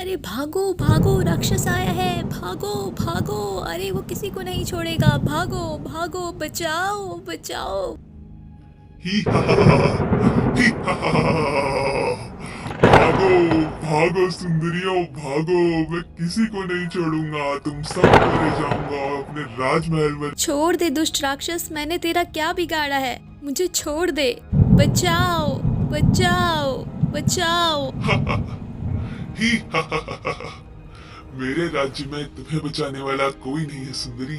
अरे भागो भागो, राक्षस आया है, भागो भागो, अरे वो किसी को नहीं छोड़ेगा, भागो भागो, बचाओ बचाओ। ही हा हा हा हा, ही हा हा हा हा। भागो भागो सुंदरियों भागो, मैं किसी को नहीं छोड़ूंगा, तुम सबको ले जाऊंगा अपने राजमहल में। छोड़ दे दुष्ट राक्षस, मैंने तेरा क्या बिगाड़ा है, मुझे छोड़ दे, बचाओ बचाओ बचाओ। ही हा हा हा हा। मेरे राज्य में तुम्हें बचाने वाला कोई नहीं है सुंदरी।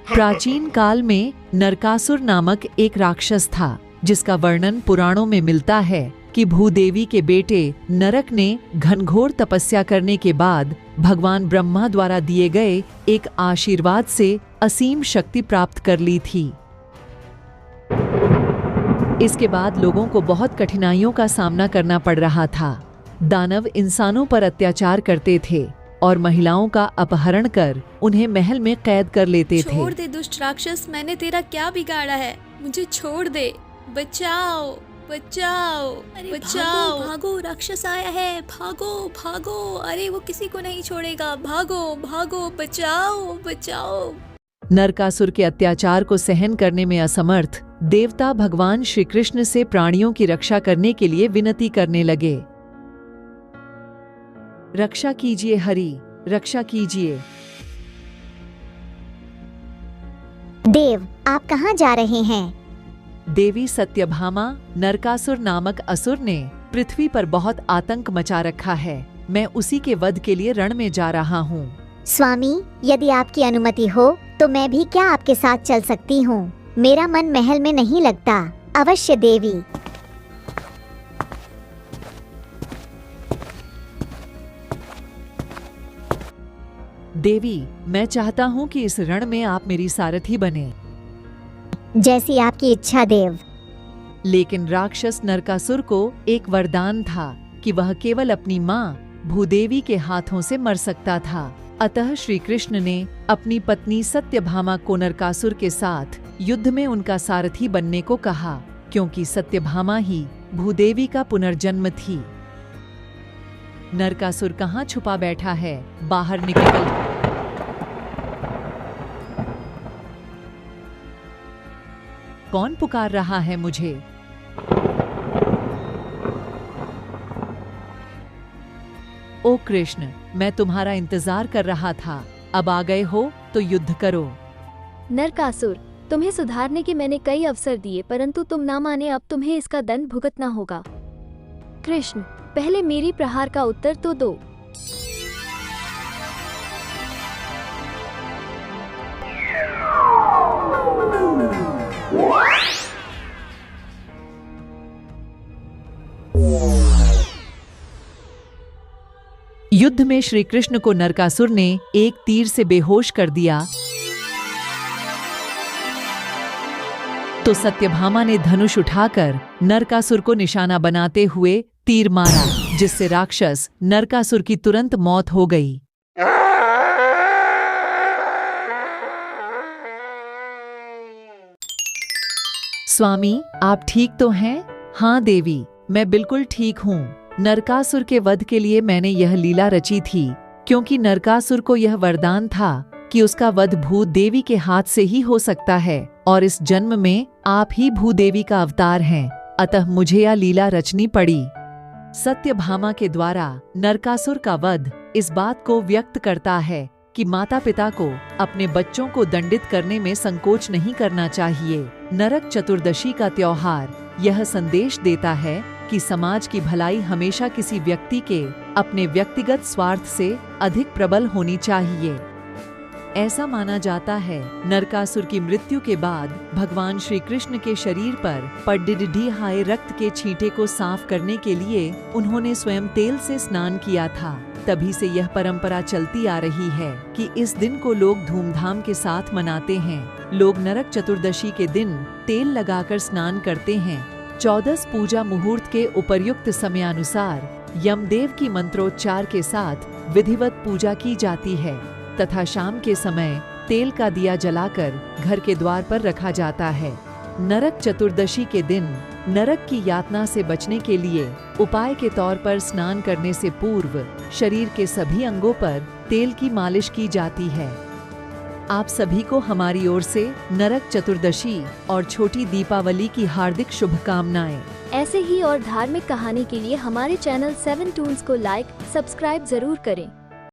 प्राचीन काल में नरकासुर नामक एक राक्षस था, जिसका वर्णन पुराणों में मिलता है कि भूदेवी के बेटे नरक ने घनघोर तपस्या करने के बाद भगवान ब्रह्मा द्वारा दिए गए एक आशीर्वाद से असीम शक्ति प्राप्त कर ली थी। इसके बाद लोगों को बहुत कठिनाइयों का सामना करना पड़ रहा था। दानव इंसानों पर अत्याचार करते थे और महिलाओं का अपहरण कर उन्हें महल में कैद कर लेते थे। छोड़ दे दुष्ट राक्षस, मैंने तेरा क्या बिगाड़ा है, मुझे छोड़ दे, बचाओ बचाओ, अरे बचाओ भागो, भागो राक्षस आया है, भागो भागो, अरे वो किसी को नहीं छोड़ेगा, भागो भागो, बचाओ बचाओ। नरकासुर के अत्याचार को सहन करने में असमर्थ देवता भगवान श्री कृष्ण से प्राणियों की रक्षा करने के लिए विनती करने लगे। रक्षा कीजिए हरि, रक्षा कीजिए। देव, आप कहाँ जा रहे हैं? देवी सत्यभामा, नरकासुर नामक असुर ने पृथ्वी पर बहुत आतंक मचा रखा है। मैं उसी के वध के लिए रण में जा रहा हूँ। स्वामी, यदि आपकी अनुमति हो तो मैं भी क्या आपके साथ चल सकती हूँ? मेरा मन महल में नहीं लगता। अवश्य देवी। देवी, मैं चाहता हूँ कि इस रण में आप मेरी सारथी बने। जैसी आपकी इच्छा देव। लेकिन राक्षस नरकासुर को एक वरदान था कि वह केवल अपनी माँ भूदेवी के हाथों से मर सकता था। अतः श्री कृष्ण ने अपनी पत्नी सत्यभामा को नरकासुर के साथ युद्ध में उनका सारथी बनने को कहा, क्योंकि सत्यभामा ही भूदेवी का पुनर्जन्म थी। नरकासुर कहाँ छुपा बैठा है? बाहर निकल। कौन पुकार रहा है मुझे? ओ कृष्ण, मैं तुम्हारा इंतजार कर रहा था। अब आ गए हो तो युद्ध करो। नरकासुर, तुम्हें सुधारने के मैंने कई अवसर दिए, परंतु तुम ना माने, अब तुम्हें इसका दंड भुगतना होगा। कृष्ण, पहले मेरी प्रहार का उत्तर तो दो। युद्ध में श्री कृष्ण को नरकासुर ने एक तीर से बेहोश कर दिया तो सत्यभामा ने धनुष उठाकर नरकासुर को निशाना बनाते हुए तीर मारा, जिससे राक्षस नरकासुर की तुरंत मौत हो गई। स्वामी, आप ठीक तो हैं? हाँ देवी, मैं बिल्कुल ठीक हूँ। नरकासुर के वध के लिए मैंने यह लीला रची थी, क्योंकि नरकासुर को यह वरदान था कि उसका वध भूदेवी के हाथ से ही हो सकता है, और इस जन्म में आप ही भूदेवी का अवतार हैं। अतः मुझे यह लीला रचनी पड़ी। सत्यभामा के द्वारा नरकासुर का वध इस बात को व्यक्त करता है कि माता पिता को अपने बच्चों को दंडित करने में संकोच नहीं करना चाहिए। नरक चतुर्दशी का त्योहार यह संदेश देता है कि समाज की भलाई हमेशा किसी व्यक्ति के अपने व्यक्तिगत स्वार्थ से अधिक प्रबल होनी चाहिए। ऐसा माना जाता है नरकासुर की मृत्यु के बाद भगवान श्री कृष्ण के शरीर पर पड़िढ़ाए रक्त के छींटे को साफ करने के लिए उन्होंने स्वयं तेल से स्नान किया था। तभी से यह परंपरा चलती आ रही है कि इस दिन को लोग धूमधाम के साथ मनाते हैं। लोग नरक चतुर्दशी के दिन तेल लगाकर स्नान करते हैं। 14 पूजा मुहूर्त के उपर्युक्त समयानुसार यमदेव की मंत्रोच्चार के साथ विधिवत पूजा की जाती है तथा शाम के समय तेल का दिया जलाकर घर के द्वार पर रखा जाता है। नरक चतुर्दशी के दिन नरक की यातना से बचने के लिए उपाय के तौर पर स्नान करने से पूर्व शरीर के सभी अंगों पर तेल की मालिश की जाती है। आप सभी को हमारी ओर से नरक चतुर्दशी और छोटी दीपावली की हार्दिक शुभकामनाएं। ऐसे ही और धार्मिक कहानी के लिए हमारे चैनल 7 टून्स को लाइक, सब्सक्राइब जरूर करें।